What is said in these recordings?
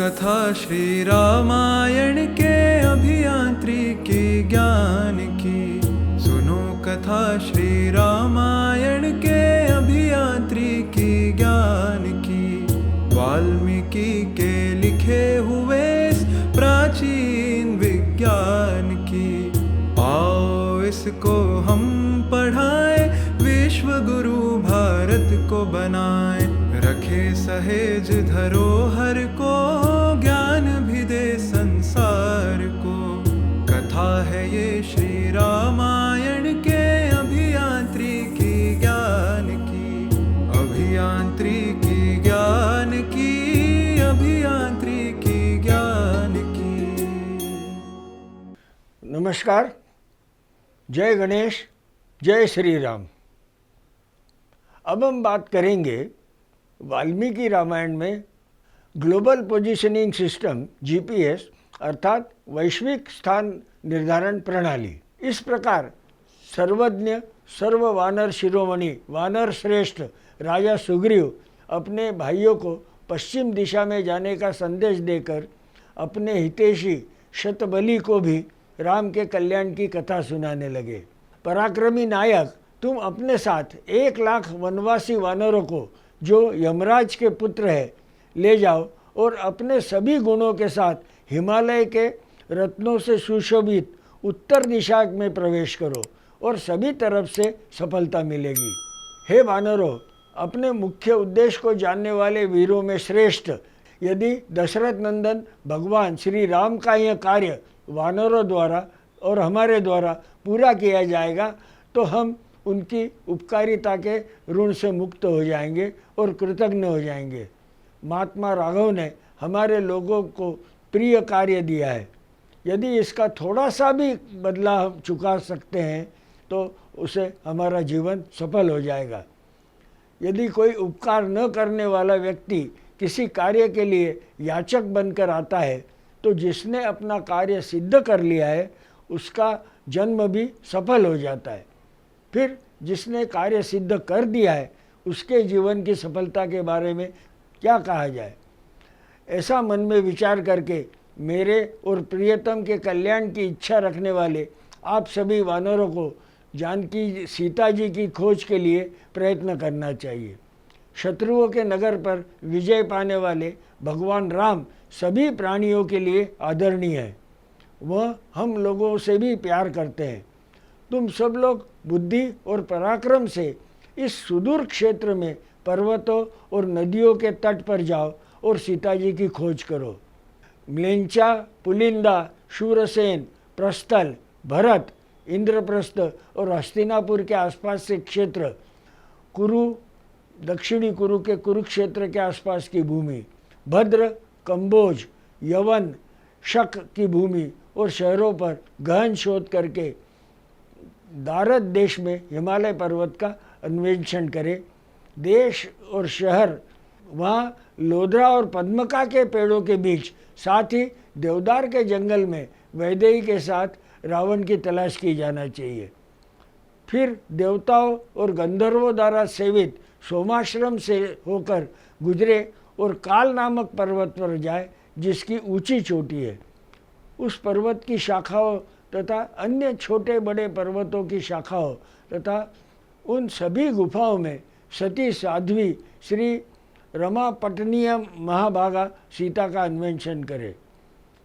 कथा श्री रामायण के अभियांत्रिकी ज्ञान की। सुनो कथा श्री रामायण के अभियांत्रिकी ज्ञान की। वाल्मीकि के लिखे हुए इस प्राचीन विज्ञान की। आओ इसको हम पढ़ाएं, विश्व गुरु भारत को बनाएं। रखे सहेज धरोहर को, ज्ञान भी दे संसार को। कथा है ये श्री रामायण के अभियांत्रिकी ज्ञान की। अभियांत्रिकी ज्ञान की, अभियांत्रिकी ज्ञान की। नमस्कार, जय गणेश, जय श्री राम। अब हम बात करेंगे वाल्मीकि रामायण में ग्लोबल पोजीशनिंग सिस्टम जीपीएस अर्थात वैश्विक स्थान निर्धारण प्रणाली। इस प्रकार सर्वज्ञ सर्व वानर शिरोमणि वानर श्रेष्ठ राजा सुग्रीव अपने भाइयों को पश्चिम दिशा में जाने का संदेश देकर अपने हितैषी शतबली को भी राम के कल्याण की कथा सुनाने लगे। पराक्रमी नायक, तुम अपने साथ 1,00,000 वनवासी वानरों को जो यमराज के पुत्र है ले जाओ और अपने सभी गुणों के साथ हिमालय के रत्नों से सुशोभित उत्तर दिशा में प्रवेश करो और सभी तरफ से सफलता मिलेगी। हे वानरों, अपने मुख्य उद्देश्य को जानने वाले वीरों में श्रेष्ठ, यदि दशरथ नंदन भगवान श्री राम का यह कार्य वानरों द्वारा और हमारे द्वारा पूरा किया जाएगा तो हम उनकी उपकारिता के ऋण से मुक्त हो जाएंगे और कृतज्ञ हो जाएंगे। महात्मा राघव ने हमारे लोगों को प्रिय कार्य दिया है, यदि इसका थोड़ा सा भी बदला हम चुका सकते हैं तो उसे हमारा जीवन सफल हो जाएगा। यदि कोई उपकार न करने वाला व्यक्ति किसी कार्य के लिए याचक बनकर आता है तो जिसने अपना कार्य सिद्ध कर लिया है उसका जन्म भी सफल हो जाता है। फिर जिसने कार्य सिद्ध कर दिया है उसके जीवन की सफलता के बारे में क्या कहा जाए। ऐसा मन में विचार करके मेरे और प्रियतम के कल्याण की इच्छा रखने वाले आप सभी वानरों को जानकी सीता जी की खोज के लिए प्रयत्न करना चाहिए। शत्रुओं के नगर पर विजय पाने वाले भगवान राम सभी प्राणियों के लिए आदरणीय है। वह हम लोगों से भी प्यार करते हैं। तुम सब लोग बुद्धि और पराक्रम से इस सुदूर क्षेत्र में पर्वतों और नदियों के तट पर जाओ और सीता जी की खोज करो। म्लेंचा, पुलिंदा, शूरसेन, प्रस्थल, भरत, इंद्रप्रस्थ और हस्तिनापुर के आसपास से क्षेत्र, कुरु, दक्षिणी कुरु के कुरुक्षेत्र के आसपास की भूमि, भद्र, कंबोज, यवन, शक की भूमि और शहरों पर गहन शोध करके दारद देश में हिमालय पर्वत का अन्वेषण करें। देश और शहर, वहाँ लोधरा और पद्मका के पेड़ों के बीच, साथ ही देवदार के जंगल में वैदेही के साथ रावण की तलाश की जाना चाहिए। फिर देवताओं और गंधर्वों द्वारा सेवित सोमाश्रम से होकर गुजरे और काल नामक पर्वत पर जाए जिसकी ऊंची चोटी है। उस पर्वत की शाखाओं तथा अन्य छोटे बड़े पर्वतों की शाखाओं तथा उन सभी गुफाओं में सती साध्वी श्री रमापटनीय महाभागा सीता का अन्वेषण करे।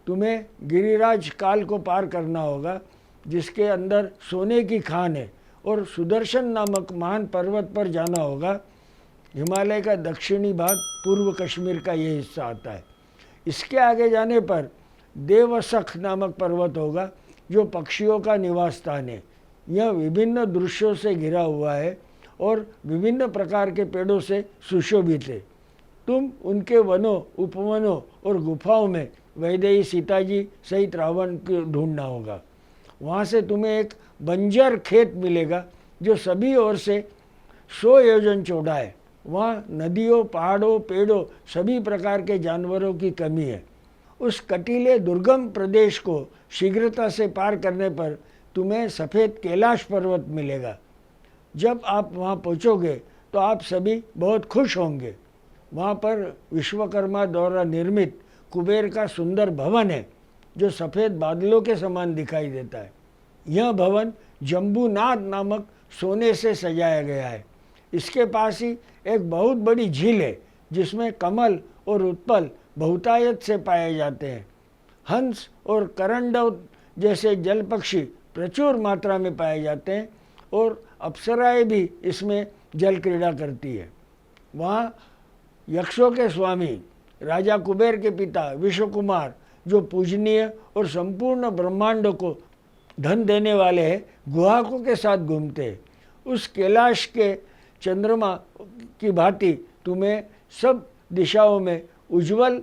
तुम्हें गिरिराज काल को पार करना होगा जिसके अंदर सोने की खान है और सुदर्शन नामक महान पर्वत पर जाना होगा। हिमालय का दक्षिणी भाग पूर्व कश्मीर का ये हिस्सा आता है। इसके आगे जाने पर देवसख नामक पर्वत होगा जो पक्षियों का निवास स्थान है। यह विभिन्न दृश्यों से घिरा हुआ है और विभिन्न प्रकार के पेड़ों से सुशोभित है। तुम उनके वनों, उपवनों और गुफाओं में वैदेही सीता जी सहित रावण को ढूंढना होगा। वहाँ से तुम्हें एक बंजर खेत मिलेगा जो सभी ओर से 100 योजन चौड़ा है। वहाँ नदियों, पहाड़ों, पेड़ों, सभी प्रकार के जानवरों की कमी है। उस कटीले दुर्गम प्रदेश को शीघ्रता से पार करने पर तुम्हें सफ़ेद कैलाश पर्वत मिलेगा। जब आप वहाँ पहुँचोगे तो आप सभी बहुत खुश होंगे। वहाँ पर विश्वकर्मा द्वारा निर्मित कुबेर का सुंदर भवन है जो सफ़ेद बादलों के समान दिखाई देता है। यह भवन जम्बूनाथ नामक सोने से सजाया गया है। इसके पास ही एक बहुत बड़ी झील है जिसमें कमल और उत्पल बहुतायत से पाए जाते हैं। हंस और करंडव जैसे जल पक्षी प्रचुर मात्रा में पाए जाते हैं और अप्सराएं भी इसमें जल क्रीड़ा करती है। वहाँ यक्षों के स्वामी राजा कुबेर के पिता विश्वकुमार, जो पूजनीय और संपूर्ण ब्रह्मांड को धन देने वाले हैं, गुहाकों के साथ घूमते हैं। उस कैलाश के चंद्रमा की भांति तुम्हें सब दिशाओं में उज्जवल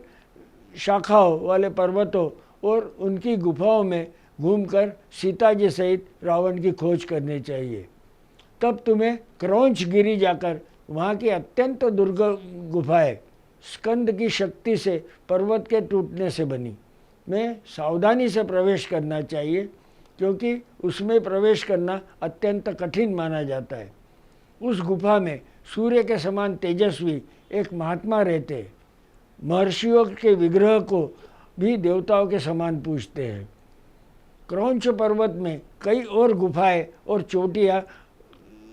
शाखाओं वाले पर्वतों और उनकी गुफाओं में घूमकर सीता जी सहित रावण की खोज करनी चाहिए। तब तुम्हें क्रौंच गिरी जाकर वहाँ की अत्यंत दुर्गम गुफाएं स्कंद की शक्ति से पर्वत के टूटने से बनी में सावधानी से प्रवेश करना चाहिए, क्योंकि उसमें प्रवेश करना अत्यंत कठिन माना जाता है। उस गुफा में सूर्य के समान तेजस्वी एक महात्मा रहते हैं। महर्षियों के विग्रह को भी देवताओं के समान पूजते हैं। क्रौंच पर्वत में कई और गुफाएं और चोटियाँ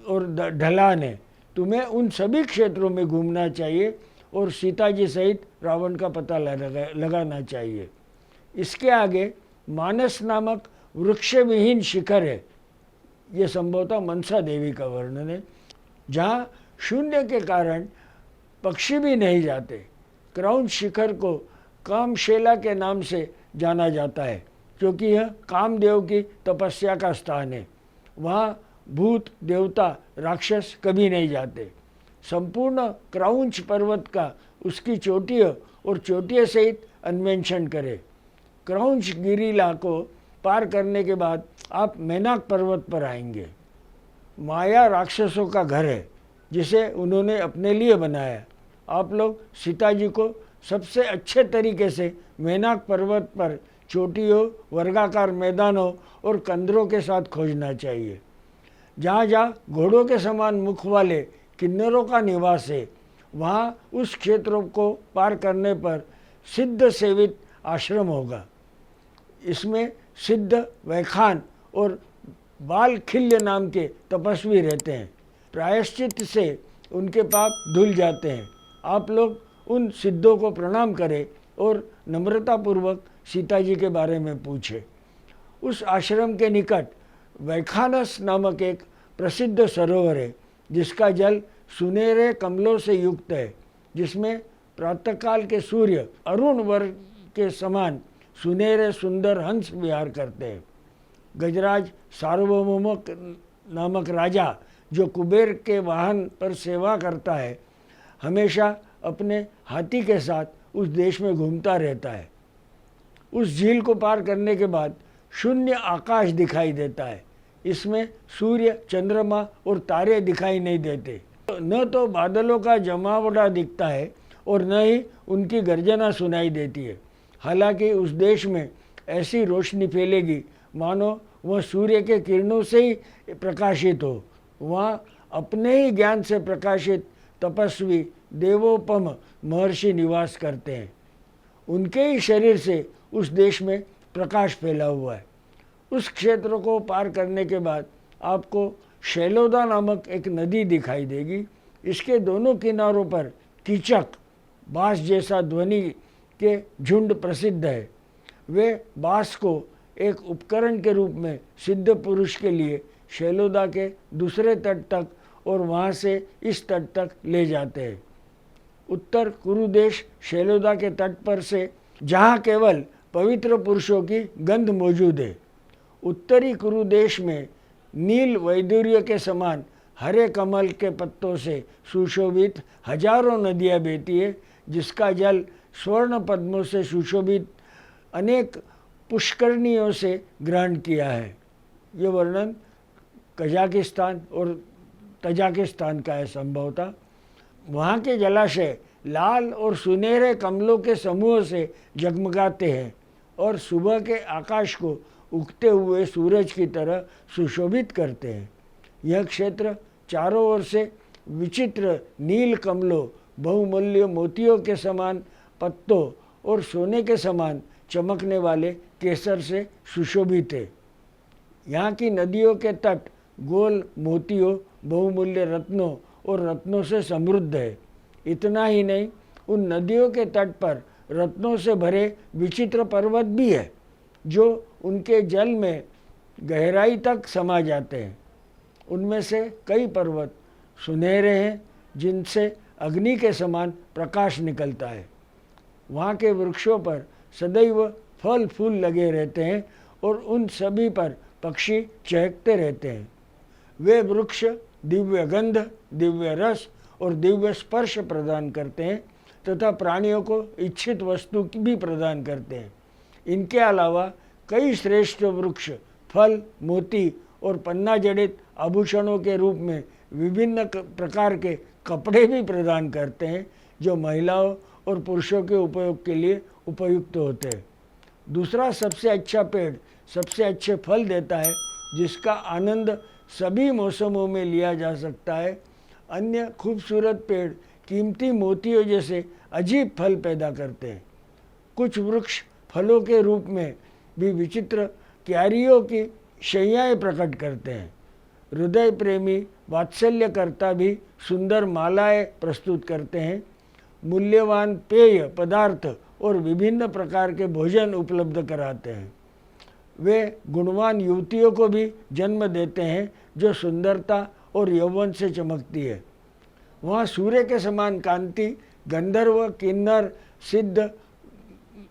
और ढलान है। तुम्हें उन सभी क्षेत्रों में घूमना चाहिए और सीता जी सहित रावण का पता लगाना चाहिए। इसके आगे मानस नामक वृक्ष विहीन शिखर है। ये संभवतः मनसा देवी का वर्णन है, जहाँ शून्य के कारण पक्षी भी नहीं जाते। क्रौंच शिखर को कामशेला के नाम से जाना जाता है, क्योंकि यह कामदेव की तपस्या का स्थान है। वहाँ भूत, देवता, राक्षस कभी नहीं जाते। संपूर्ण क्रौंच पर्वत का उसकी चोटियों और चोटियों सहित अन्वेषण करें। क्रौंच गिरिला को पार करने के बाद आप मैनाक पर्वत पर आएंगे। माया राक्षसों का घर है जिसे उन्होंने अपने लिए बनाया। आप लोग सीता जी को सबसे अच्छे तरीके से मैनाक पर्वत पर चोटियों, वर्गाकार मैदानों और कंदरों के साथ खोजना चाहिए। जहाँ जहाँ घोड़ों के समान मुख वाले किन्नरों का निवास है, वहाँ उस क्षेत्रों को पार करने पर सिद्ध सेवित आश्रम होगा। इसमें सिद्ध, वैखान और बालखिल्य नाम के तपस्वी रहते हैं। प्रायश्चित से उनके पाप धुल जाते हैं। आप लोग उन सिद्धों को प्रणाम करें और नम्रतापूर्वक सीता जी के बारे में पूछें। उस आश्रम के निकट वैखानस नामक एक प्रसिद्ध सरोवर है, जिसका जल सुनहरे कमलों से युक्त है, जिसमें प्रातःकाल के सूर्य अरुण वर्ग के समान सुनहरे सुंदर हंस विहार करते हैं। गजराज सार्वभौम नामक राजा, जो कुबेर के वाहन पर सेवा करता है, हमेशा अपने हाथी के साथ उस देश में घूमता रहता है। उस झील को पार करने के बाद शून्य आकाश दिखाई देता है। इसमें सूर्य, चंद्रमा और तारे दिखाई नहीं देते। न तो बादलों का जमावड़ा दिखता है और न ही उनकी गर्जना सुनाई देती है। हालांकि उस देश में ऐसी रोशनी फैलेगी मानो वह सूर्य के किरणों से ही प्रकाशित हो। वहाँ अपने ही ज्ञान से प्रकाशित तपस्वी देवोपम महर्षि निवास करते हैं। उनके ही शरीर से उस देश में प्रकाश फैला हुआ है। उस क्षेत्र को पार करने के बाद आपको शैलोदा नामक एक नदी दिखाई देगी। इसके दोनों किनारों पर कीचक, बांस जैसा ध्वनि के झुंड प्रसिद्ध है। वे बांस को एक उपकरण के रूप में सिद्ध पुरुष के लिए शैलोदा के दूसरे तट तक और वहाँ से इस तट तक ले जाते हैं। उत्तर कुरुदेश शैलोदा के तट पर से, जहाँ केवल पवित्र पुरुषों की गंध मौजूद है। उत्तरी कुरुदेश में नील वैदुर्य के समान हरे कमल के पत्तों से सुशोभित हजारों नदियाँ बहती है, जिसका जल स्वर्ण पद्मों से सुशोभित अनेक पुष्करणियों से ग्रहण किया है। ये वर्णन कजाकिस्तान और तजाकिस्तान का है संभवतः। वहाँ के जलाशय लाल और सुनहरे कमलों के समूह से जगमगाते हैं और सुबह के आकाश को उगते हुए सूरज की तरह सुशोभित करते हैं। यह क्षेत्र चारों ओर से विचित्र नील कमलों, बहुमूल्य मोतियों के समान पत्तों और सोने के समान चमकने वाले केसर से सुशोभित है। यहाँ की नदियों के तट गोल मोतियों, बहुमूल्य रत्नों और रत्नों से समृद्ध है। इतना ही नहीं, उन नदियों के तट पर रत्नों से भरे विचित्र पर्वत भी है, जो उनके जल में गहराई तक समा जाते हैं। उनमें से कई पर्वत सुनहरे हैं, जिनसे अग्नि के समान प्रकाश निकलता है। वहाँ के वृक्षों पर सदैव फल फूल लगे रहते हैं और उन सभी पर पक्षी चहकते रहते हैं। वे वृक्ष दिव्य गंध, दिव्य रस और दिव्य स्पर्श प्रदान करते हैं तथा प्राणियों को इच्छित वस्तु भी प्रदान करते हैं। इनके अलावा कई श्रेष्ठ वृक्ष फल, मोती और पन्ना जड़ित आभूषणों के रूप में विभिन्न प्रकार के कपड़े भी प्रदान करते हैं, जो महिलाओं और पुरुषों के उपयोग के लिए उपयुक्त होते हैं। दूसरा सबसे अच्छा पेड़ सबसे अच्छे फल देता है, जिसका आनंद सभी मौसमों में लिया जा सकता है। अन्य खूबसूरत पेड़ कीमती मोतियों जैसे अजीब फल पैदा करते हैं। कुछ वृक्ष फलों के रूप में भी विचित्र क्यारियों की शैयाएँ प्रकट करते हैं। हृदय प्रेमी वात्सल्यकर्ता भी सुंदर मालाएँ प्रस्तुत करते हैं। मूल्यवान पेय पदार्थ और विभिन्न प्रकार के भोजन उपलब्ध कराते हैं। वे गुणवान युवतियों को भी जन्म देते हैं, जो सुंदरता और यौवन से चमकती है। वहाँ सूर्य के समान कांति गंधर्व, किन्नर, सिद्ध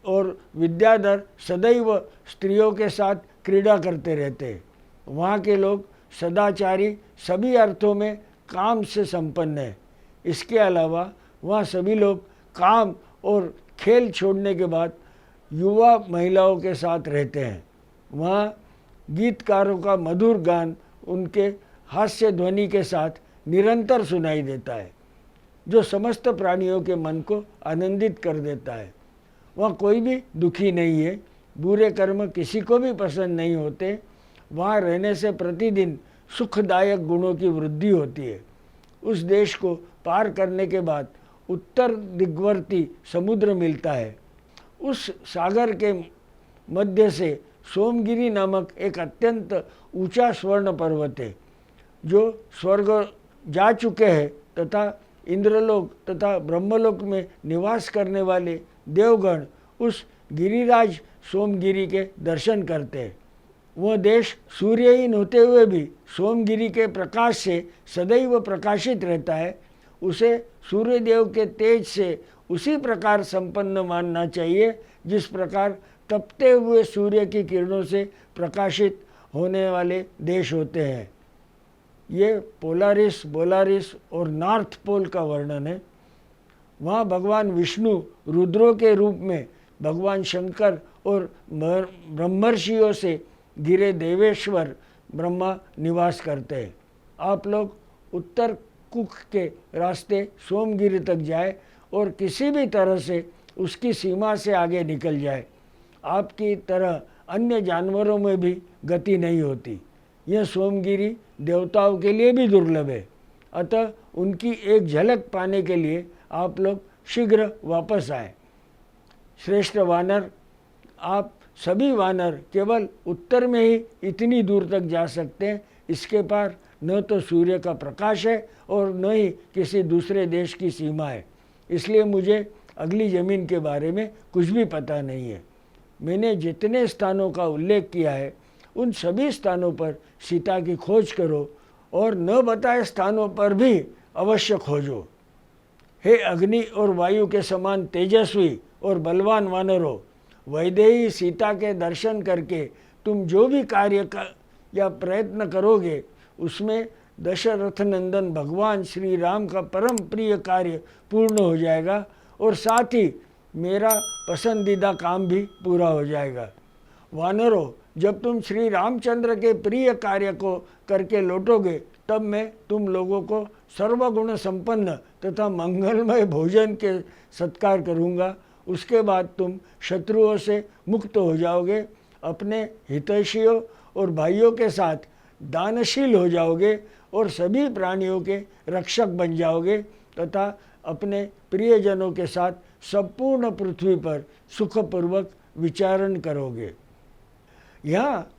और विद्याधर सदैव स्त्रियों के साथ क्रीड़ा करते रहते हैं। वहाँ के लोग सदाचारी, सभी अर्थों में काम से संपन्न है। इसके अलावा वहाँ सभी लोग काम और खेल छोड़ने के बाद युवा महिलाओं के साथ रहते हैं। वहाँ गीतकारों का मधुर गान उनके हास्य ध्वनि के साथ निरंतर सुनाई देता है, जो समस्त प्राणियों के मन को आनंदित कर देता है। वहाँ कोई भी दुखी नहीं है, बुरे कर्म किसी को भी पसंद नहीं होते। वहाँ रहने से प्रतिदिन सुखदायक गुणों की वृद्धि होती है। उस देश को पार करने के बाद उत्तर दिग्वर्ती समुद्र मिलता है। उस सागर के मध्य से सोमगिरी नामक एक अत्यंत ऊंचा स्वर्ण पर्वत है, जो स्वर्ग जा चुके हैं तथा इंद्रलोक तथा ब्रह्मलोक में निवास करने वाले देवगण उस गिरिराज सोमगिरी के दर्शन करते हैं। वह देश सूर्यहीन होते हुए भी सोमगिरी के प्रकाश से सदैव प्रकाशित रहता है। उसे सूर्यदेव के तेज से उसी प्रकार संपन्न मानना चाहिए जिस प्रकार तपते हुए सूर्य की किरणों से प्रकाशित होने वाले देश होते हैं। ये पोलारिस, बोलारिस और नॉर्थ पोल का वर्णन है। वहाँ भगवान विष्णु रुद्रों के रूप में भगवान शंकर और ब्रह्मर्षियों से घिरे देवेश्वर ब्रह्मा निवास करते हैं। आप लोग उत्तर कुक के रास्ते सोमगिरी तक जाए और किसी भी तरह से उसकी सीमा से आगे निकल जाए। आपकी तरह अन्य जानवरों में भी गति नहीं होती। यह सोमगिरी देवताओं के लिए भी दुर्लभ है, अतः उनकी एक झलक पाने के लिए आप लोग शीघ्र वापस आए। श्रेष्ठ वानर, आप सभी वानर केवल उत्तर में ही इतनी दूर तक जा सकते हैं। इसके पार न तो सूर्य का प्रकाश है और न ही किसी दूसरे देश की सीमा है। इसलिए मुझे अगली ज़मीन के बारे में कुछ भी पता नहीं है। मैंने जितने स्थानों का उल्लेख किया है उन सभी स्थानों पर सीता की खोज करो और न बताए स्थानों पर भी अवश्य खोजो। हे अग्नि और वायु के समान तेजस्वी और बलवान वानरों, वैदेही सीता के दर्शन करके तुम जो भी कार्य या प्रयत्न करोगे उसमें दशरथ नंदन भगवान श्री राम का परम प्रिय कार्य पूर्ण हो जाएगा और साथ ही मेरा पसंदीदा काम भी पूरा हो जाएगा। वानरों, जब तुम श्री रामचंद्र के प्रिय कार्य को करके लौटोगे तब मैं तुम लोगों को सर्वगुण संपन्न तथा मंगलमय भोजन के सत्कार करूँगा। उसके बाद तुम शत्रुओं से मुक्त हो जाओगे, अपने हितैषियों और भाइयों के साथ दानशील हो जाओगे और सभी प्राणियों के रक्षक बन जाओगे तथा अपने प्रियजनों के साथ संपूर्ण पृथ्वी पर सुखपूर्वक विचरण करोगे। यहाँ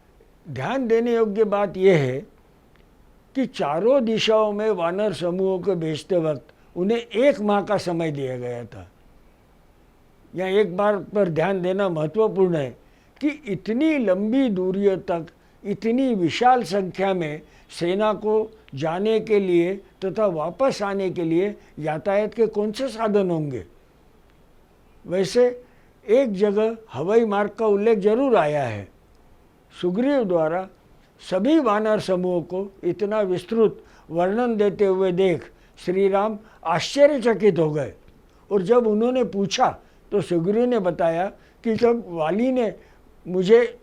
ध्यान देने योग्य बात यह है कि चारों दिशाओं में वानर समूहों को भेजते वक्त उन्हें 1 माह का समय दिया गया था। यहाँ एक बात पर ध्यान देना महत्वपूर्ण है कि इतनी लंबी दूरियों तक इतनी विशाल संख्या में सेना को जाने के लिए तथा वापस आने के लिए यातायात के कौन से साधन होंगे। वैसे एक जगह हवाई मार्ग का उल्लेख जरूर आया है। सुग्रीव द्वारा सभी वानर समूहों को इतना विस्तृत वर्णन देते हुए देख श्री राम आश्चर्यचकित हो गए और जब उन्होंने पूछा तो सुग्रीव ने बताया कि जब वाली ने मुझे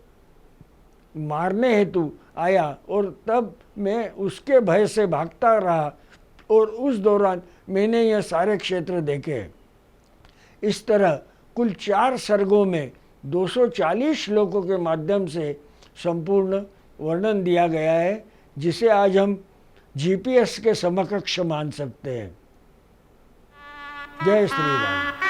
मारने हेतु आया और तब मैं उसके भय से भागता रहा और उस दौरान मैंने यह सारे क्षेत्र देखे। इस तरह कुल 4 सर्गों में 240 श्लोकों के माध्यम से संपूर्ण वर्णन दिया गया है, जिसे आज हम जीपीएस के समकक्ष मान सकते हैं। जय श्री राम।